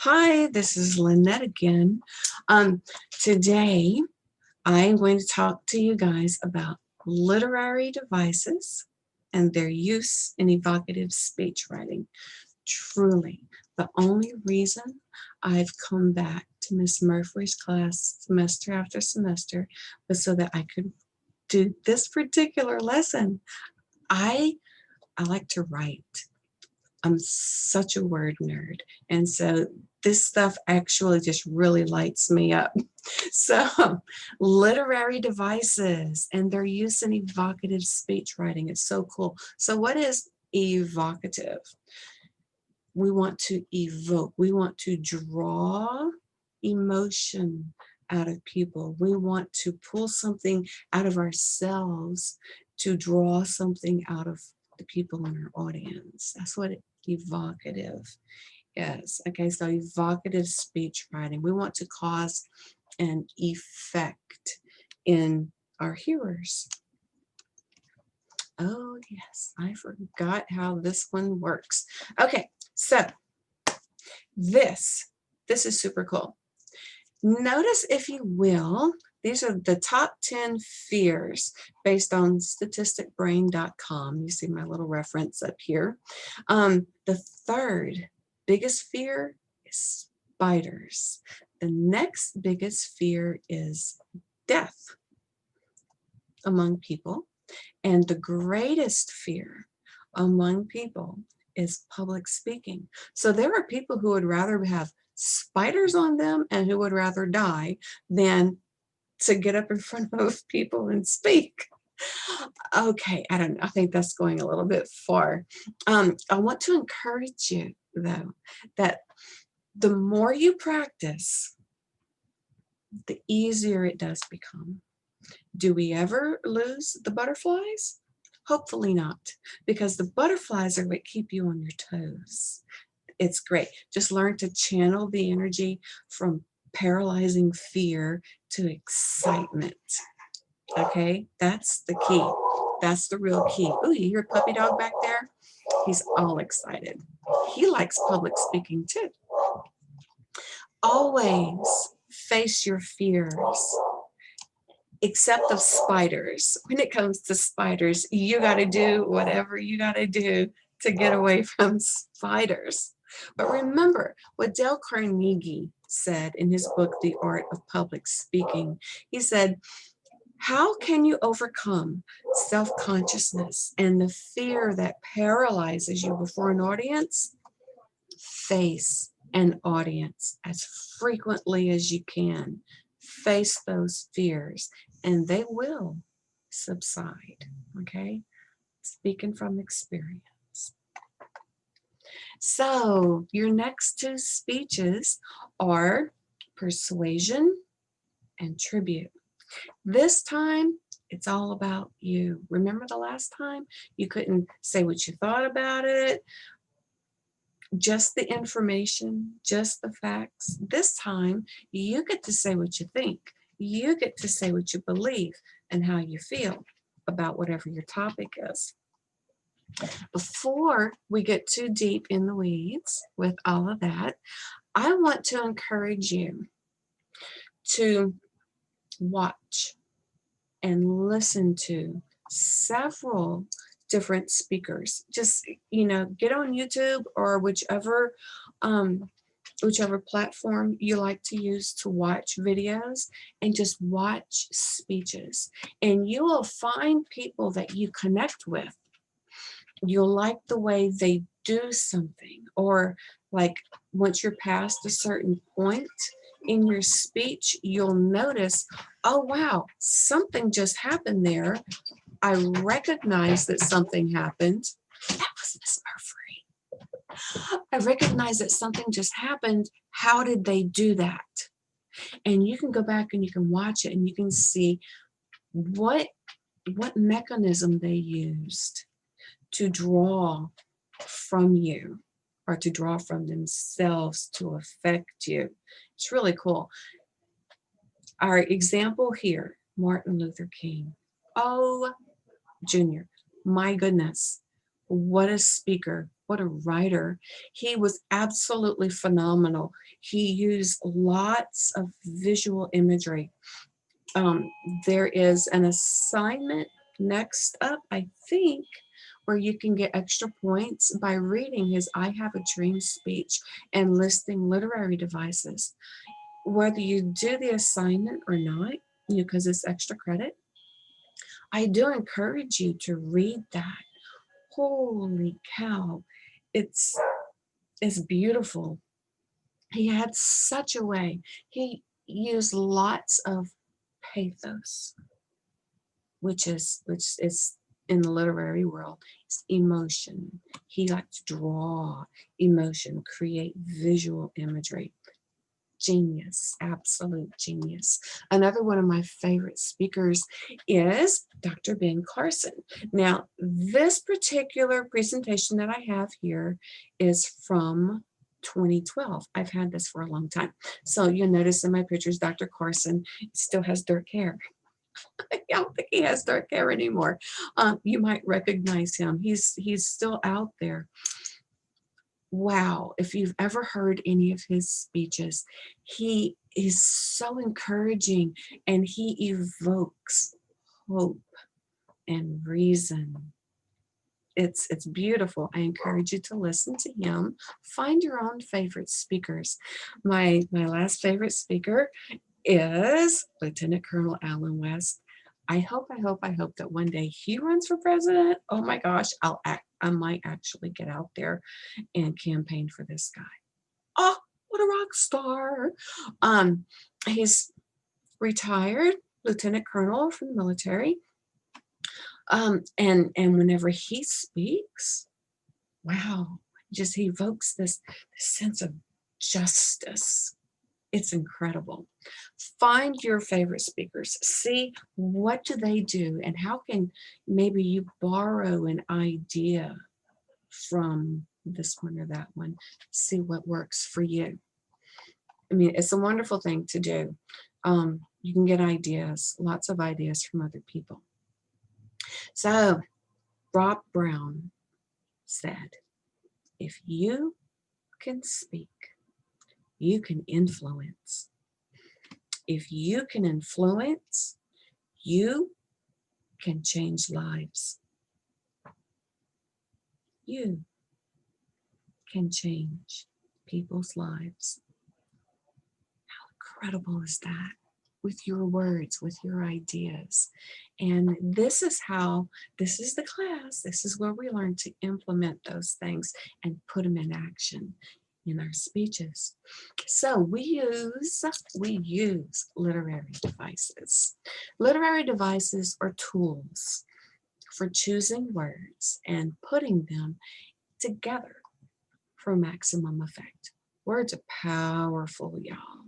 Hi, this is Lynnette again. Today, I'm going to talk to you guys about literary devices and their use in evocative speech writing. Truly, the only reason I've come back to Miss Murphy's class semester after semester was so that I could do this particular lesson. I like to write. I'm such a word nerd. And so this stuff actually just really lights me up. So literary devices and their use in evocative speech writing is so cool. So what is evocative? We want to evoke, we want to draw emotion out of people. We want to pull something out of ourselves to draw something out of the people in our audience. That's what evocative is. Okay, so evocative speech writing. We want to cause an effect in our hearers. Oh yes, I forgot how this one works. Okay, so this is super cool. Notice, if you will, these are the top 10 fears based on statisticbrain.com. You see my little reference up here. The third biggest fear is spiders. The next biggest fear is death among people. And the greatest fear among people is public speaking. So there are people who would rather have spiders on them and who would rather die than to get up in front of people and speak. Okay, I don't know. I think that's going a little bit far. I want to encourage you, though, that the more you practice, the easier it does become. Do we ever lose the butterflies? Hopefully not, because the butterflies are what keep you on your toes. It's great. Just learn to channel the energy from paralyzing fear to excitement. Okay, that's the key. That's the real key. Oh, you hear puppy dog back there? He's all excited. He likes public speaking too. Always face your fears. Except of spiders. When it comes to spiders, you got to do whatever you got to do to get away from spiders. But remember what Dale Carnegie said in his book, The Art of Public Speaking. He said, how can you overcome self-consciousness and the fear that paralyzes you before an audience? Face an audience as frequently as you can. Face those fears and they will subside, okay? Speaking from experience. So your next two speeches are persuasion and tribute. This time, it's all about you. Remember the last time? You couldn't say what you thought about it, just the information, just the facts. This time, you get to say what you think. You get to say what you believe and how you feel about whatever your topic is. Before we get too deep in the weeds with all of that, I want to encourage you to watch and listen to several different speakers. Just, get on YouTube or whichever platform you like to use to watch videos, and just watch speeches. And you will find people that you connect with. You'll like the way they do something, or like once you're past a certain point in your speech, you'll notice, oh wow, something just happened there. I recognize that something happened. That was Miss Murphy. I recognize that something just happened. How did they do that? And you can go back and you can watch it and you can see what mechanism they used to draw from you, or to draw from themselves to affect you. It's really cool. Our example here, Martin Luther King. Oh, Junior, my goodness, what a speaker, What a writer. He was absolutely phenomenal. He used lots of visual imagery. Um, there is an assignment next up, I think, where you can get extra points by reading his I Have a Dream speech and listing literary devices. Whether you do the assignment or not, because it's extra credit, I do encourage you to read that. Holy cow. It's it's beautiful. He had such a way. He used lots of pathos, which is in the literary world, it's emotion. He liked to draw emotion, create visual imagery. Genius, absolute genius. Another one of my favorite speakers is Dr. Ben Carson. Now, this particular presentation that I have here is from 2012. I've had this for a long time. So you'll notice in my pictures, Dr. Carson still has dark hair. I don't think he has dark hair anymore. You might recognize him. He's still out there. Wow, if you've ever heard any of his speeches, he is so encouraging and he evokes hope and reason. It's beautiful. I encourage you to listen to him. Find your own favorite speakers. My last favorite speaker is Lieutenant Colonel Allen West. I hope that one day he runs for president. Oh my gosh, I might actually get out there and campaign for this guy. Oh, what a rock star. He's retired Lieutenant Colonel from the military. And whenever he speaks, wow, just he evokes this sense of justice. It's incredible. Find your favorite speakers. See what do they do and how can maybe you borrow an idea from this one or that one. See what works for you. I mean, it's a wonderful thing to do. You can get ideas, lots of ideas from other people. So Rob Brown said, if you can speak, you can influence. If you can influence, you can change lives. You can change people's lives. How incredible is that? With your words, with your ideas. And this is the class, this is where we learn to implement those things and put them in action in our speeches. So we use literary devices. Literary devices are tools for choosing words and putting them together for maximum effect. Words are powerful, y'all.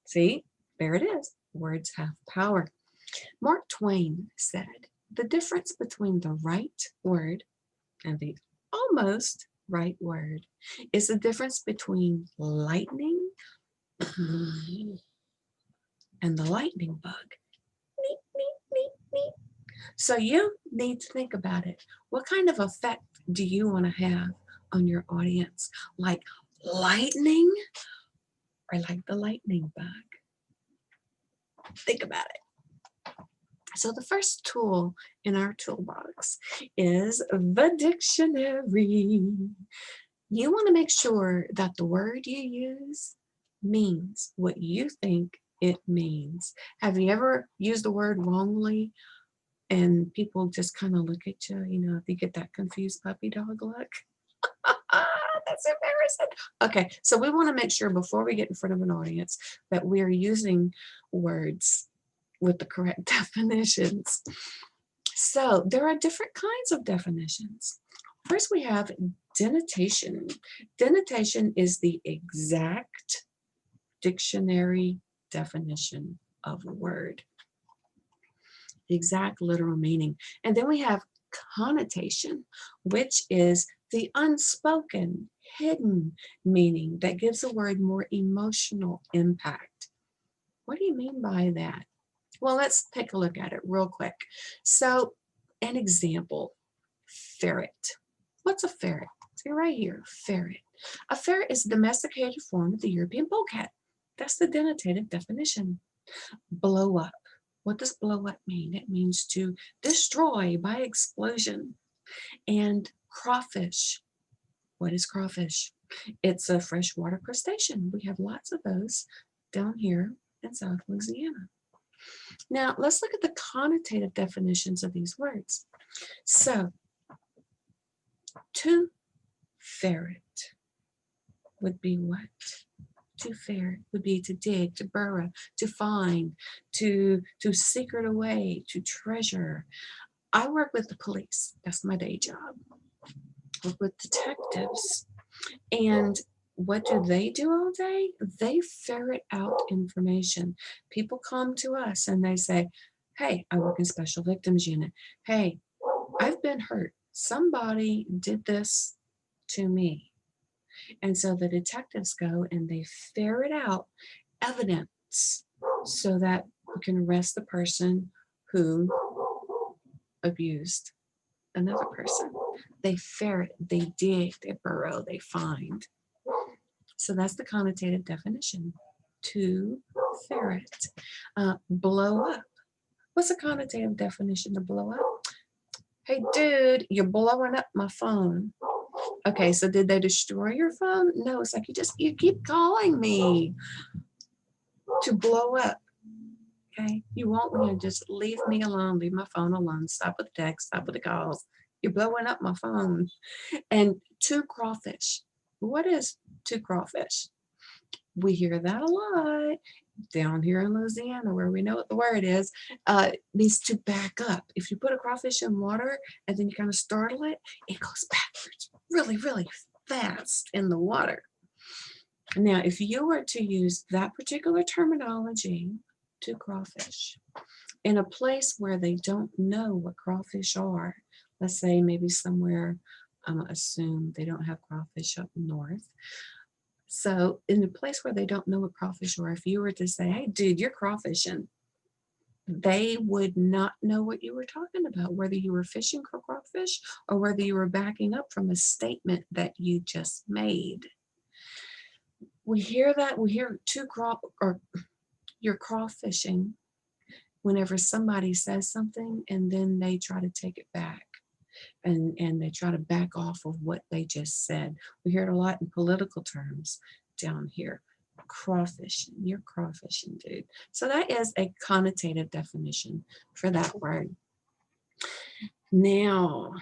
See, there it is. Words have power. Mark Twain said, the difference between the right word and the almost right word is the difference between lightning and the lightning bug. Neat, neat, neat, neat. So you need to think about it. What kind of effect do you want to have on your audience? Like lightning or like the lightning bug? Think about it. So the first tool in our toolbox is the dictionary. You want to make sure that the word you use means what you think it means. Have you ever used a word wrongly and people just kind of look at you, if you get that confused puppy dog look? That's embarrassing. Okay, so we want to make sure before we get in front of an audience that we're using words with the correct definitions. So there are different kinds of definitions. First, we have denotation. Denotation is the exact dictionary definition of a word, the exact literal meaning. And then we have connotation, which is the unspoken, hidden meaning that gives a word more emotional impact. What do you mean by that? Well, let's take a look at it real quick. So, an example, ferret. What's a ferret? See right here, ferret. A ferret is a domesticated form of the European polecat. That's the denotative definition. Blow up. What does blow up mean? It means to destroy by explosion. And crawfish. What is crawfish? It's a freshwater crustacean. We have lots of those down here in South Louisiana. Now, let's look at the connotative definitions of these words. So, to ferret would be what? To ferret would be to dig, to burrow, to find, to secret away, to treasure. I work with the police. That's my day job. I work with detectives. And what do they do all day? They ferret out information. People come to us and they say, hey, I work in special victims unit. Hey, I've been hurt. Somebody did this to me. And so the detectives go and they ferret out evidence so that we can arrest the person who abused another person. They ferret, they dig, they burrow, they find. So that's the connotative definition. To ferret. Blow up. What's the connotative definition of blow up? Hey, dude, you're blowing up my phone. Okay, so did they destroy your phone? No, it's like you keep calling me. To blow up. Okay, you want me to just leave me alone, leave my phone alone, stop with the text, stop with the calls. You're blowing up my phone. And to crawfish. What is to crawfish? We hear that a lot down here in Louisiana, where we know what the word is. Means to back up. If you put a crawfish in water and then you kind of startle it, it goes backwards really, really fast in the water. Now, if you were to use that particular terminology to crawfish in a place where they don't know what crawfish are, let's say maybe somewhere, I'm gonna assume they don't have crawfish up north. So in a place where they don't know what crawfish are, if you were to say, hey, dude, you're crawfishing, they would not know what you were talking about, whether you were fishing for crawfish or whether you were backing up from a statement that you just made. We hear that, we hear you're crawfishing whenever somebody says something and then they try to take it back. And they try to back off of what they just said. We hear it a lot in political terms down here. Crawfishing, you're crawfishing, dude. So that is a connotative definition for that word. Now,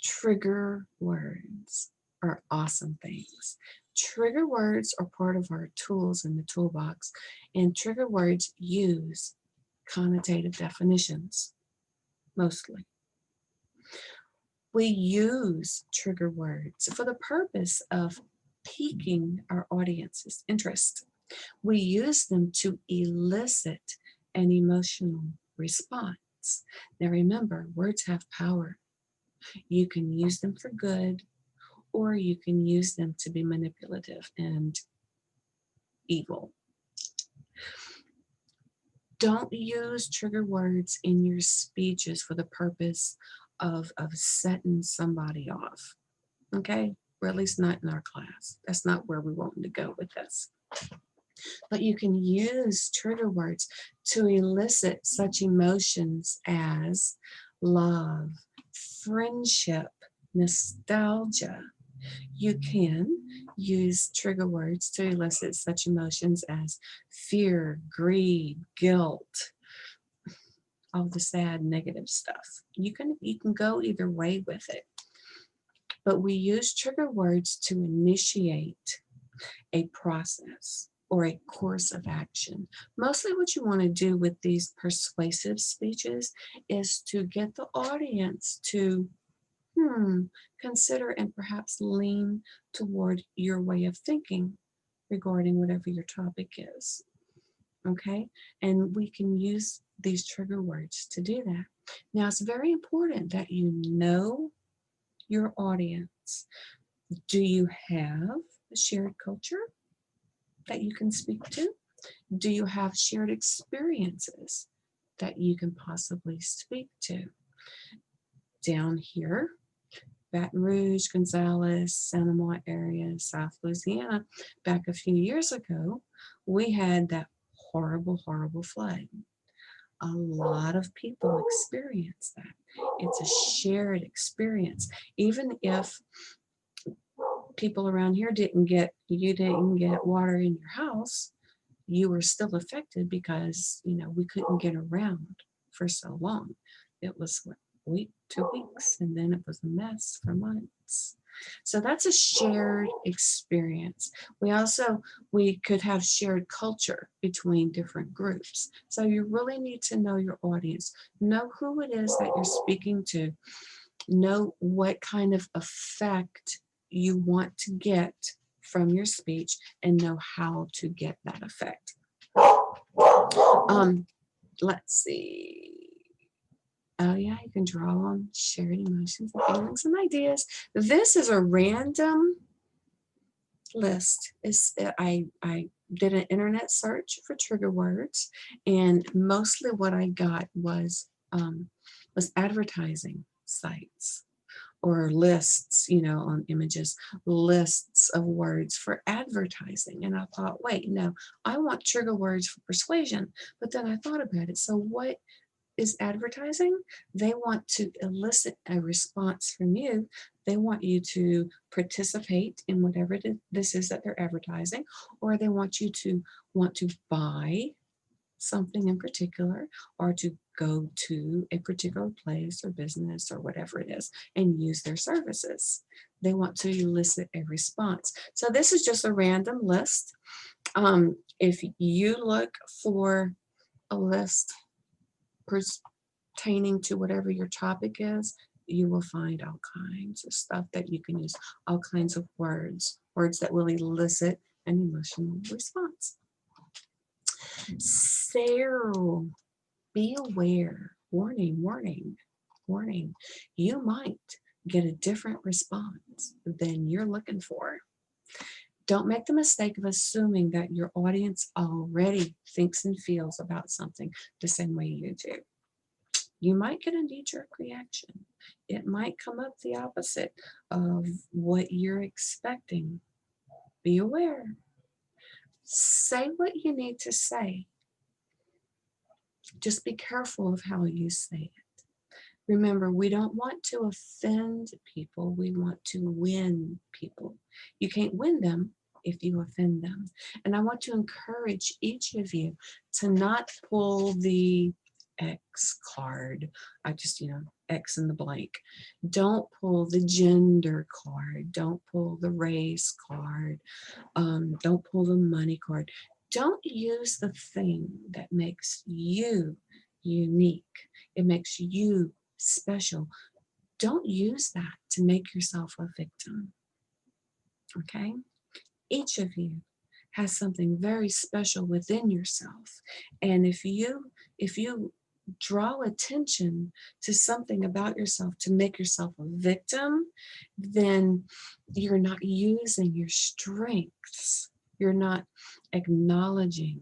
trigger words are awesome things. Trigger words are part of our tools in the toolbox, and trigger words use connotative definitions, mostly. We use trigger words for the purpose of piquing our audience's interest. We use them to elicit an emotional response. Now remember, words have power. You can use them for good, or you can use them to be manipulative and evil. Don't use trigger words in your speeches for the purpose of setting somebody off, okay? Or at least not in our class. That's not where we want to go with this. But you can use trigger words to elicit such emotions as love, friendship, nostalgia. You can use trigger words to elicit such emotions as fear, greed, guilt, all the sad negative stuff. You can go either way with it. But we use trigger words to initiate a process or a course of action. Mostly what you want to do with these persuasive speeches is to get the audience to consider and perhaps lean toward your way of thinking regarding whatever your topic is. Okay? And we can use these trigger words to do that. Now, it's very important that you know your audience. Do you have a shared culture that you can speak to? Do you have shared experiences that you can possibly speak to? Down here, Baton Rouge, Gonzales, Santa Monica area, South Louisiana, back a few years ago, we had that horrible, horrible flood. A lot of people experience that. It's a shared experience. Even if people around here you didn't get water in your house, you were still affected because, we couldn't get around for so long. It was what, week, 2 weeks, and then it was a mess for months. So that's a shared experience. We could have shared culture between different groups. So you really need to know your audience, know who it is that you're speaking to, know what kind of effect you want to get from your speech, and know how to get that effect. Let's see. Oh yeah, you can draw on shared emotions and feelings and ideas. This is a random list. I did an internet search for trigger words, and mostly what I got was advertising sites or lists, on images, lists of words for advertising. And I thought, wait, no, I want trigger words for persuasion. But then I thought about it. So what is advertising? They want to elicit a response from you. They want you to participate in whatever this is that they're advertising, or they want you to want to buy something in particular, or to go to a particular place or business or whatever it is and use their services. They want to elicit a response. So this is just a random list. If you look for a list pertaining to whatever your topic is, you will find all kinds of stuff that you can use, all kinds of words that will elicit an emotional response. So be aware. Warning, warning, warning. You might get a different response than you're looking for. Don't make the mistake of assuming that your audience already thinks and feels about something the same way you do. You might get a knee-jerk reaction. It might come up the opposite of what you're expecting. Be aware. Say what you need to say. Just be careful of how you say it. Remember, we don't want to offend people. We want to win people. You can't win them if you offend them. And I want to encourage each of you to not pull the X card. X in the blank. Don't pull the gender card. Don't pull the race card. Don't pull the money card. Don't use the thing that makes you unique. It makes you special. Don't use that to make yourself a victim. Okay? Each of you has something very special within yourself. And if you draw attention to something about yourself to make yourself a victim, then you're not using your strengths. You're not acknowledging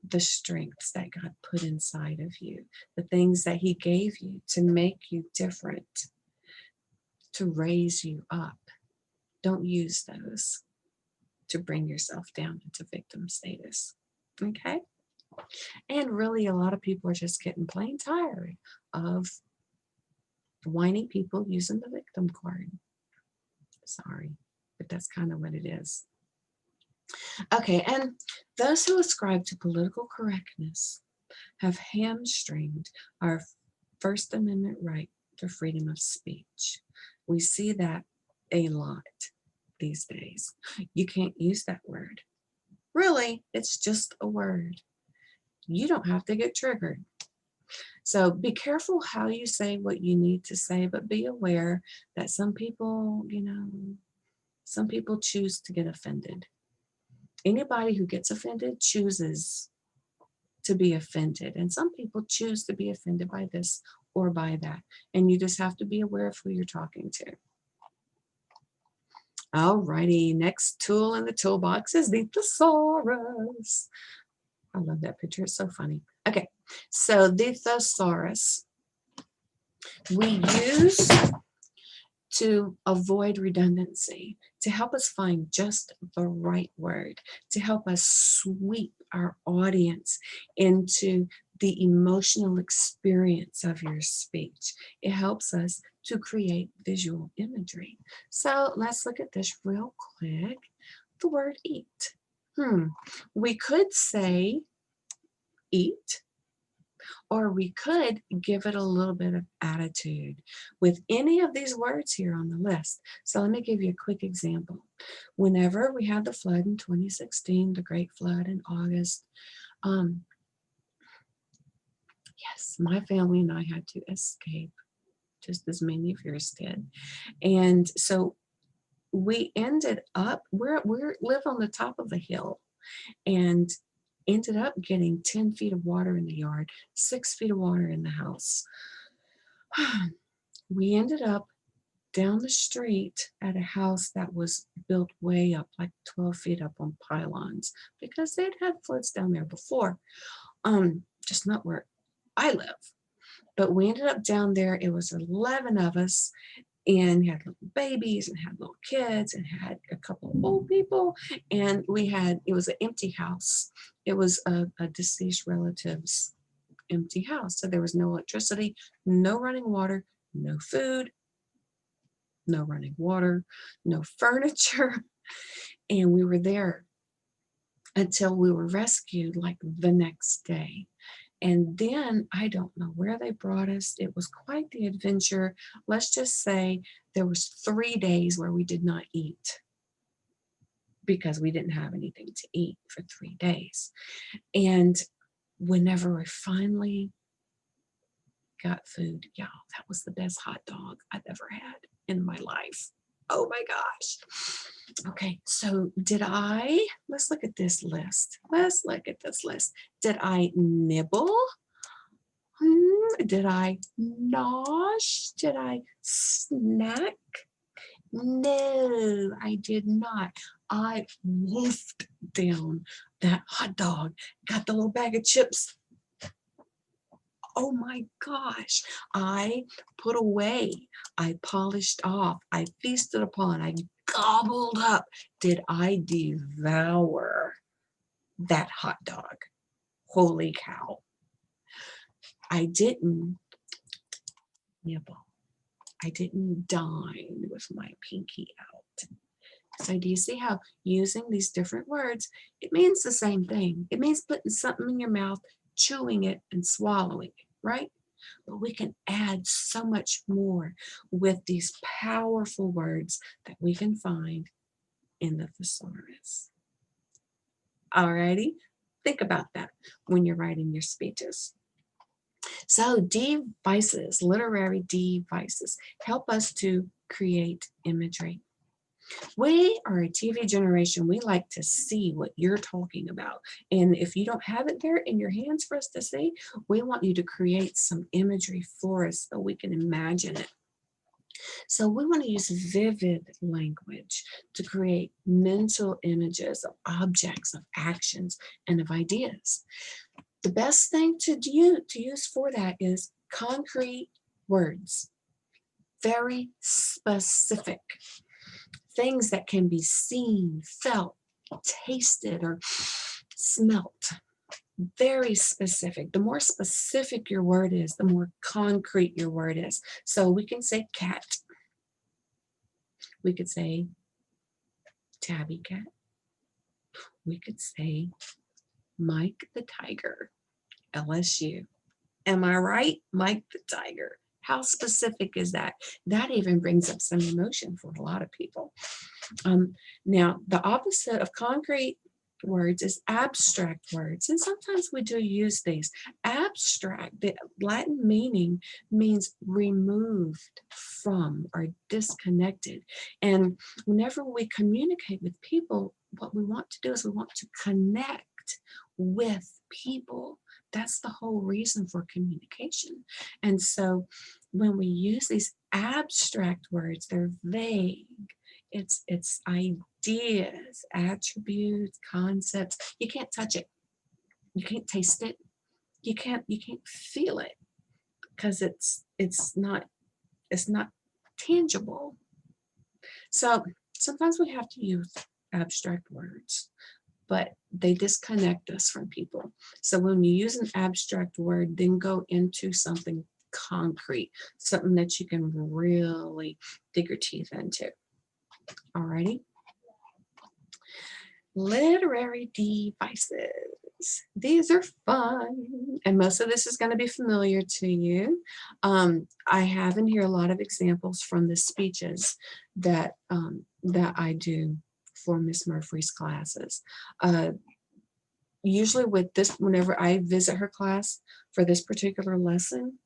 the strengths that God put inside of you, the things that He gave you to make you different, to raise you up. Don't use those to bring yourself down into victim status. Okay? And really, a lot of people are just getting plain tired of whiny people using the victim card. Sorry, but that's kind of what it is. Okay, and those who ascribe to political correctness have hamstringed our First Amendment right to freedom of speech. We see that a lot these days. You can't use that word. Really, it's just a word. You don't have to get triggered. So be careful how you say what you need to say, but be aware that some people choose to get offended. Anybody who gets offended chooses to be offended. And some people choose to be offended by this or by that. And you just have to be aware of who you're talking to. Alrighty, next tool in the toolbox is the thesaurus. I love that picture, it's so funny. Okay, so the thesaurus we use to avoid redundancy, to help us find just the right word, to help us sweep our audience into the emotional experience of your speech. It helps us to create visual imagery. So let's look at this real quick. The word eat. We could say eat, or we could give it a little bit of attitude with any of these words here on the list. So let me give you a quick example. Whenever we had the flood in 2016, the Great Flood in August, yes, my family and I had to escape, just as many of yours did. And so we ended up, we live on the top of a hill, and ended up getting 10 feet of water in the yard, 6 feet of water in the house. We ended up down the street at a house that was built way up, like 12 feet up on pylons, because they'd had floods down there before. Just not where I live. But we ended up down there. It was 11 of us, and had little babies and had little kids and had a couple of old people. And it was an empty house. It was a deceased relative's empty house. So there was no electricity, no running water, no food, no running water, no furniture. And we were there until we were rescued like the next day. And then I don't know where they brought us. It was quite the adventure. Let's just say there was 3 days where we did not eat because we didn't have anything to eat for 3 days. And whenever we finally got food, y'all, that was the best hot dog I've ever had in my life. Oh my gosh. Okay, so let's look at this list. Let's look at this list. Did I nibble? Did I nosh? Did I snack? No, I did not. I wolfed down that hot dog, got the little bag of chips. Oh my gosh. I put away, I polished off, I feasted upon, I gobbled up. Did I devour that hot dog? Holy cow. I didn't nibble. I didn't dine with my pinky out. So do you see how using these different words, it means the same thing. It means putting something in your mouth, chewing it, and swallowing it, right? But we can add so much more with these powerful words that we can find in the thesaurus. Alrighty, think about that when you're writing your speeches. So devices, literary devices, help us to create imagery. We are a TV generation. We like to see what you're talking about. And if you don't have it there in your hands for us to see, we want you to create some imagery for us so we can imagine it. So we want to use vivid language to create mental images of objects, of actions, and of ideas. The best thing to use for that is concrete words, very specific. Things that can be seen, felt, tasted, or smelt. Very specific. The more specific your word is, the more concrete your word is. So we can say cat. We could say tabby cat. We could say Mike the Tiger, LSU. Am I right? Mike the Tiger. How specific is that? That even brings up some emotion for a lot of people. Now, the opposite of concrete words is abstract words. And sometimes we do use these. Abstract, the Latin meaning means removed from or disconnected. And whenever we communicate with people, what we want to do is we want to connect with people. That's the whole reason for communication. And so when we use these abstract words, they're vague. It's ideas, attributes, concepts. You can't touch it. You can't taste it. You can't feel it because it's not tangible. So sometimes we have to use abstract words, but they disconnect us from people. So when you use an abstract word, then go into something concrete, something that you can really dig your teeth into. Alrighty. Literary devices. These are fun, and most of this is going to be familiar to you. I have in here a lot of examples from the speeches that that I do for Miss Murphy's classes. Usually with this, whenever I visit her class for this particular lesson,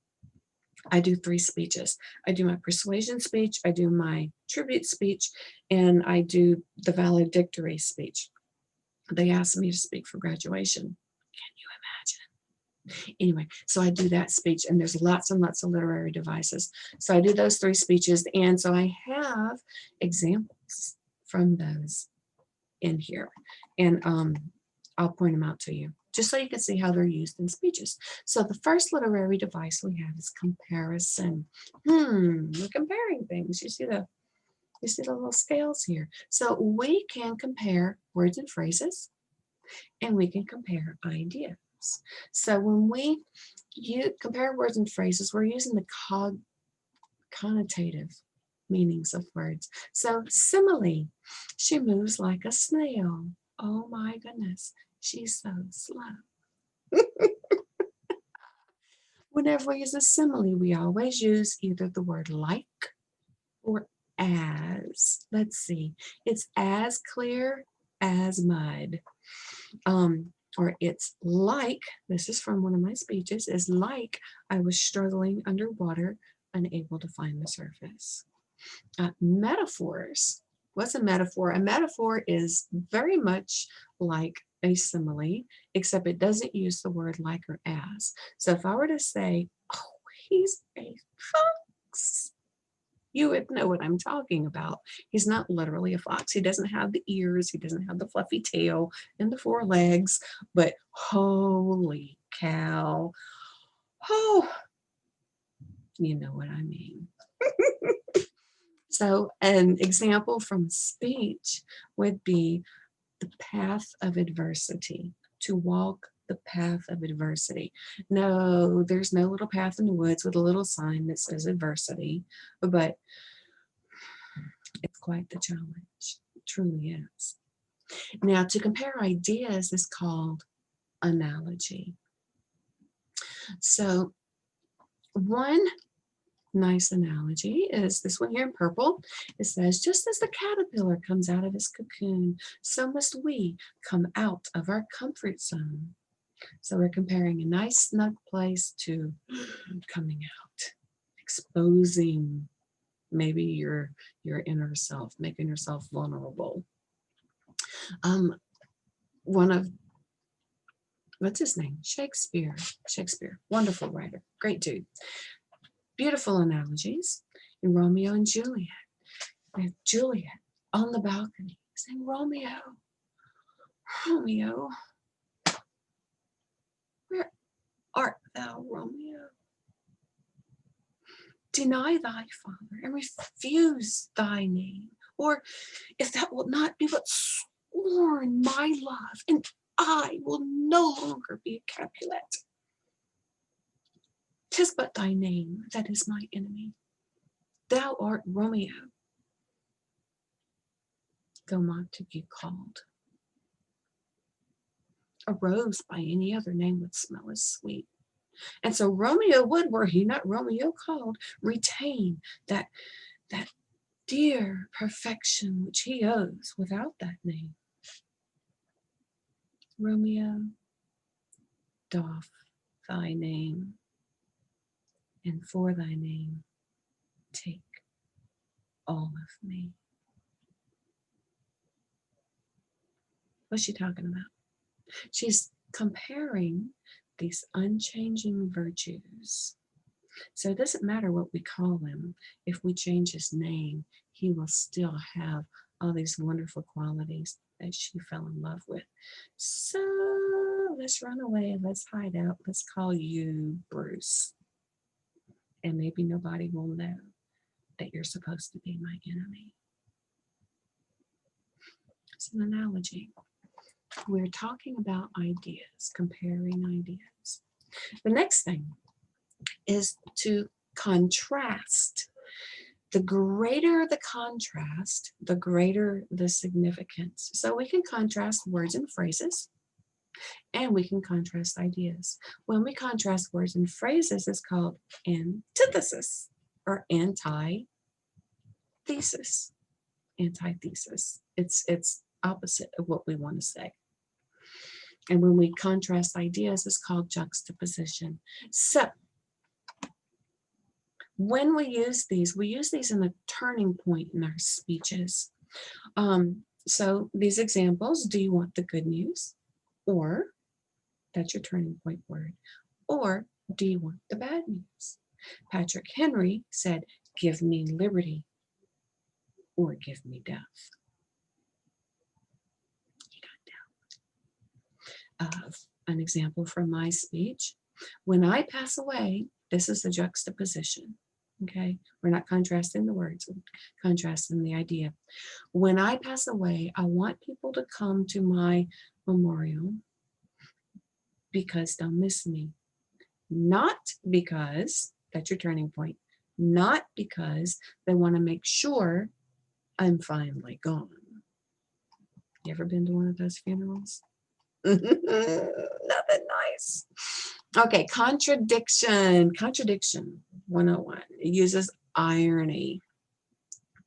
I do 3 speeches. I do my persuasion speech, I do my tribute speech, and I do the valedictory speech. They asked me to speak for graduation. Can you imagine? Anyway, so I do that speech, and there's lots and lots of literary devices. So I do those 3 speeches, and so I have examples from those in here, and I'll point them out to you just so you can see how they're used in speeches. So the first literary device we have is comparison. We're comparing things. You see the little scales here. So we can compare words and phrases, and we can compare ideas. So when we compare words and phrases, we're using the connotative meanings of words. So simile, she moves like a snail. Oh my goodness, she's so slow. Whenever we use a simile, we always use either the word like or as. Let's see, it's as clear as mud. Or it's like, this is from one of my speeches, is like I was struggling underwater, unable to find the surface. Metaphors. What's a metaphor? A metaphor is very much like a simile, except it doesn't use the word like or as. So if I were to say, oh, he's a fox, you would know what I'm talking about. He's not literally a fox. He doesn't have the ears, he doesn't have the fluffy tail and the 4 legs, but holy cow. Oh, you know what I mean. So an example from speech would be the path of adversity, to walk the path of adversity. No, there's no little path in the woods with a little sign that says adversity, but it's quite the challenge. It truly is. Now, to compare ideas is called analogy. So one nice analogy is this one here in purple. It says, just as the caterpillar comes out of its cocoon, so must we come out of our comfort zone. So we're comparing a nice snug place to coming out, exposing maybe your inner self, making yourself vulnerable. One of, what's his name? Shakespeare, wonderful writer, great dude. Beautiful analogies in Romeo and Juliet. With Juliet on the balcony saying, Romeo, Romeo, where art thou, Romeo? Deny thy father and refuse thy name, or if that will not be but sworn my love, and I will no longer be a Capulet. 'Tis but thy name that is my enemy. Thou art Romeo, though Montague called. A rose by any other name would smell as sweet. And so Romeo would, were he not Romeo called, retain that dear perfection which he owes without that name. Romeo, doff thy name, and for thy name take all of me. What's she talking about? She's comparing these unchanging virtues. So it doesn't matter what we call him. If we change his name, he will still have all these wonderful qualities that she fell in love with. So let's run away. Let's hide out. Let's call you Bruce. And maybe nobody will know that you're supposed to be my enemy. It's an analogy. We're talking about ideas, comparing ideas. The next thing is to contrast. The greater the contrast, the greater the significance. So we can contrast words and phrases, and we can contrast ideas. When we contrast words and phrases, it's called antithesis or antithesis. Antithesis. It's opposite of what we want to say. And when we contrast ideas, it's called juxtaposition. So when we use these in a turning point in our speeches. So these examples, do you want the good news? Or, that's your turning point word. Or, do you want the bad news? Patrick Henry said, give me liberty or give me death. He got death. An example from my speech. When I pass away, this is the juxtaposition. Okay, we're not contrasting the words, we're contrasting the idea. When I pass away, I want people to come to my memorial because they'll miss me. Not because, that's your turning point, not because they want to make sure I'm finally gone. You ever been to one of those funerals? Nothing nice. Okay, contradiction. Contradiction 101. It uses irony.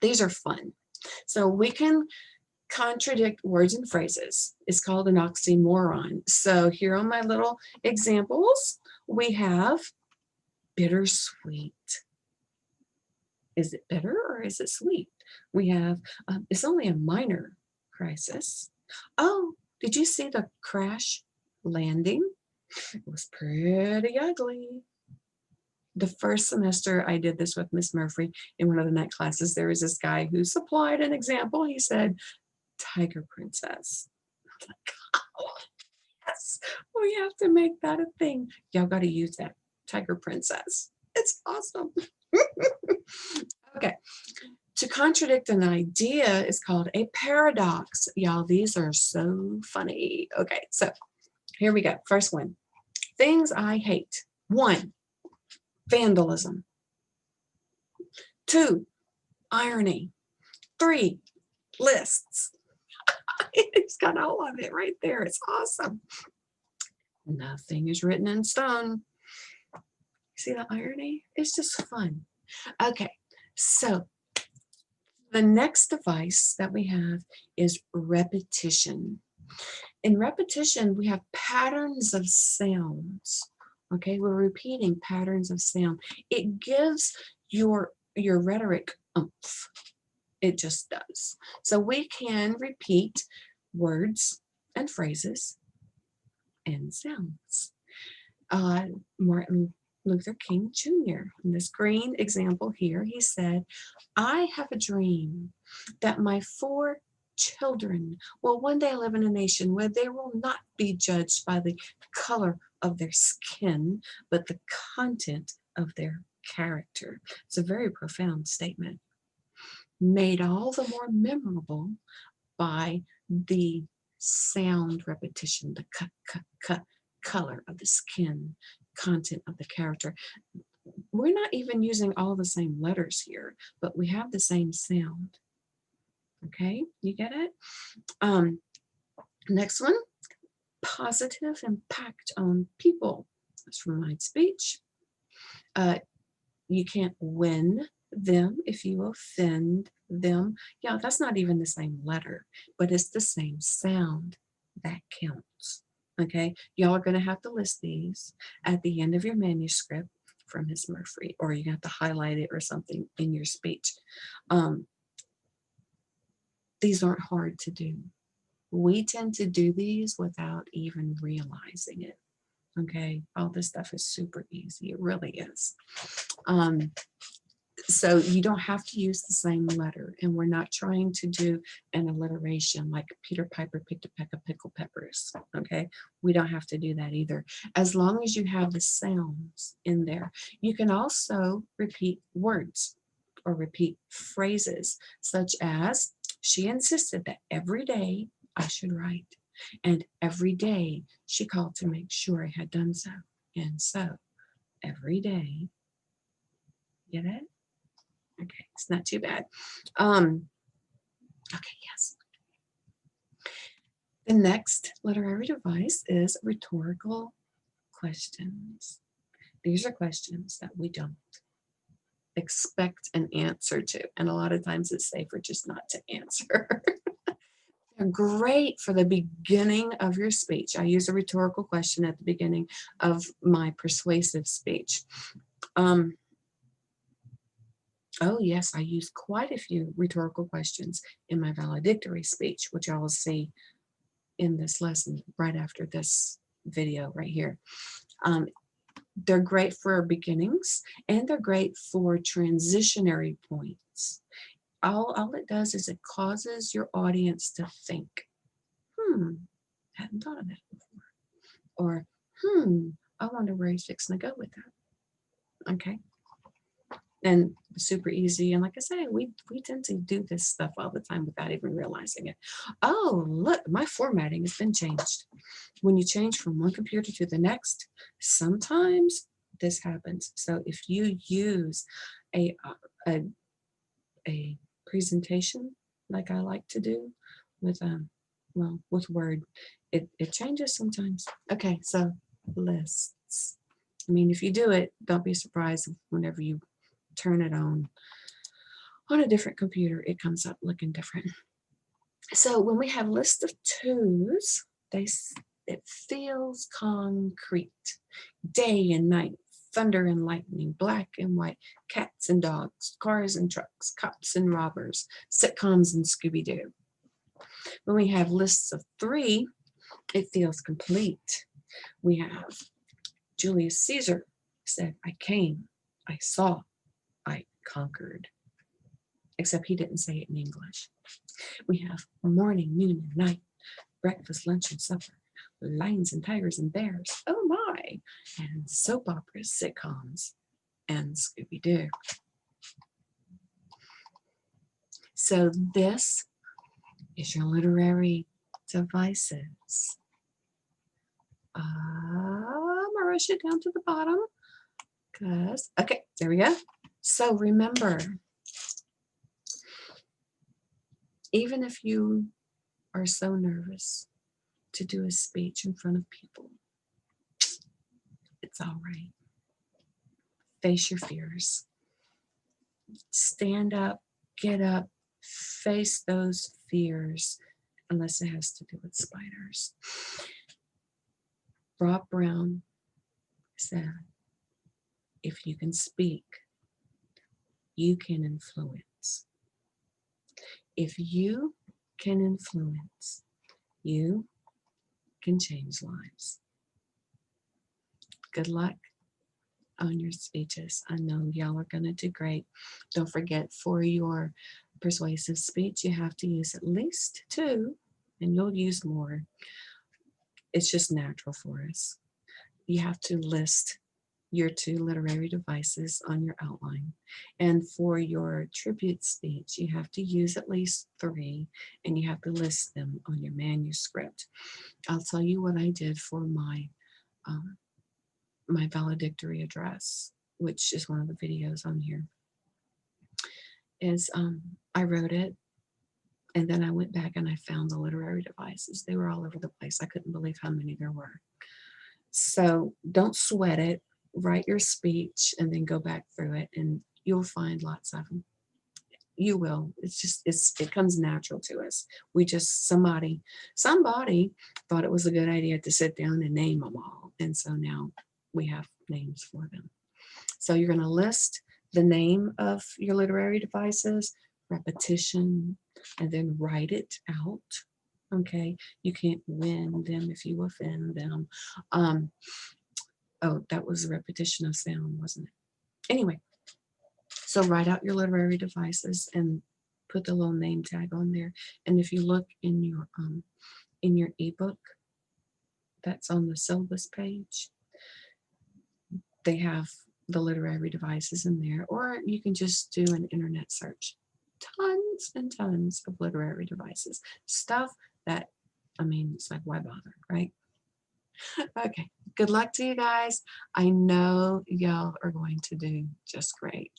These are fun. So we can contradict words and phrases. It's called an oxymoron. So here on my little examples, we have bittersweet. Is it bitter or is it sweet? We have, it's only a minor crisis. Oh, did you see the crash landing? It was pretty ugly. The first semester I did this with Miss Murphy in one of the night classes, there was this guy who supplied an example. He said, Tiger Princess. I was like, oh, yes, we have to make that a thing. Y'all got to use that, Tiger Princess. It's awesome. Okay. To contradict an idea is called a paradox. Y'all, these are so funny. Okay, so here we go. First one. Things I hate. 1, vandalism. 2, irony. 3, lists. It's got all of it right there. It's awesome. Nothing is written in stone. See the irony? It's just fun. Okay, so the next device that we have is repetition. In repetition, we have patterns of sounds. Okay, we're repeating patterns of sound. It gives your rhetoric oomph. It just does. So we can repeat words and phrases and sounds. Martin Luther King Jr. In this green example here, he said, I have a dream that my 4 children will one day live in a nation where they will not be judged by the color of their skin, but the content of their character. It's a very profound statement, made all the more memorable by the sound repetition, the cut, color of the skin, content of the character. We're not even using all the same letters here, but we have the same sound. Okay, you get it? Next one, positive impact on people. That's from my speech. You can't win them if you offend them. Yeah, that's not even the same letter, but it's the same sound. That counts. Okay, y'all are going to have to list these at the end of your manuscript from Ms. Murphy, or you have to highlight it or something in your speech. These aren't hard to do. We tend to do these without even realizing it. Okay, all this stuff is super easy. It really is. So you don't have to use the same letter, and we're not trying to do an alliteration like Peter Piper picked a peck of pickled peppers. Okay, we don't have to do that either. As long as you have the sounds in there, you can also repeat words or repeat phrases such as, She insisted that every day I should write, and every day she called to make sure I had done so. And so every day, get it? Okay, it's not too bad. Okay, yes. The next literary device is rhetorical questions. These are questions that we don't expect an answer to, and a lot of times it's safer just not to answer. They're great for the beginning of your speech. I use a rhetorical question at the beginning of my persuasive speech. Oh yes, I use quite a few rhetorical questions in my valedictory speech, which I will see in this lesson right after this video right here. They're great for beginnings, and they're great for transitionary points. All it does is it causes your audience to think, hadn't thought of that before. Or, I wonder where he's fixing to go with that. Okay. And super easy. And like I say, we tend to do this stuff all the time without even realizing it. Oh, look, my formatting has been changed. When you change from one computer to the next, sometimes this happens. So if you use a presentation like I like to do with with Word, it changes sometimes. Okay, so lists. I mean, if you do it, don't be surprised whenever you turn it on a different computer, it comes up looking different. So when we have lists of twos, it feels concrete. Day and night, thunder and lightning, black and white, cats and dogs, cars and trucks, cops and robbers, sitcoms and Scooby-Doo. When we have lists of three, it feels complete. We have Julius Caesar said, I came, I saw, I conquered. Except he didn't say it in English. We have morning, noon, and night, breakfast, lunch, and supper, lions and tigers and bears, oh my, and soap operas, sitcoms, and Scooby-Doo. So this is your literary devices. I'm gonna rush it down to the bottom because, okay, there we go. So remember, even if you are so nervous to do a speech in front of people, it's all right. Face your fears. Stand up, get up, face those fears, unless it has to do with spiders. Rob Brown said, if you can speak, you can influence. If you can influence, you can change lives. Good luck on your speeches. I know y'all are going to do great. Don't forget, for your persuasive speech, you have to use at least two, and you'll use more. It's just natural for us. You have to list your two literary devices on your outline. And for your tribute speech, you have to use at least three, and you have to list them on your manuscript. I'll tell you what I did for my my valedictory address, which is one of the videos on here, is I wrote it, and then I went back and I found the literary devices. They were all over the place. I couldn't believe how many there were. So don't sweat it. Write your speech and then go back through it, and you'll find lots of them. You will. It comes natural to us. We just, somebody thought it was a good idea to sit down and name them all. And so now we have names for them. So you're going to list the name of your literary devices, repetition, and then write it out. Okay. You can't win them if you offend them. Oh, that was a repetition of sound, wasn't it? Anyway, so write out your literary devices and put the little name tag on there. And if you look in your ebook that's on the syllabus page, they have the literary devices in there, or you can just do an internet search. tons and tons of literary devices. Stuff that, I mean, it's like, why bother, right? Okay, good luck to you guys. I know y'all are going to do just great.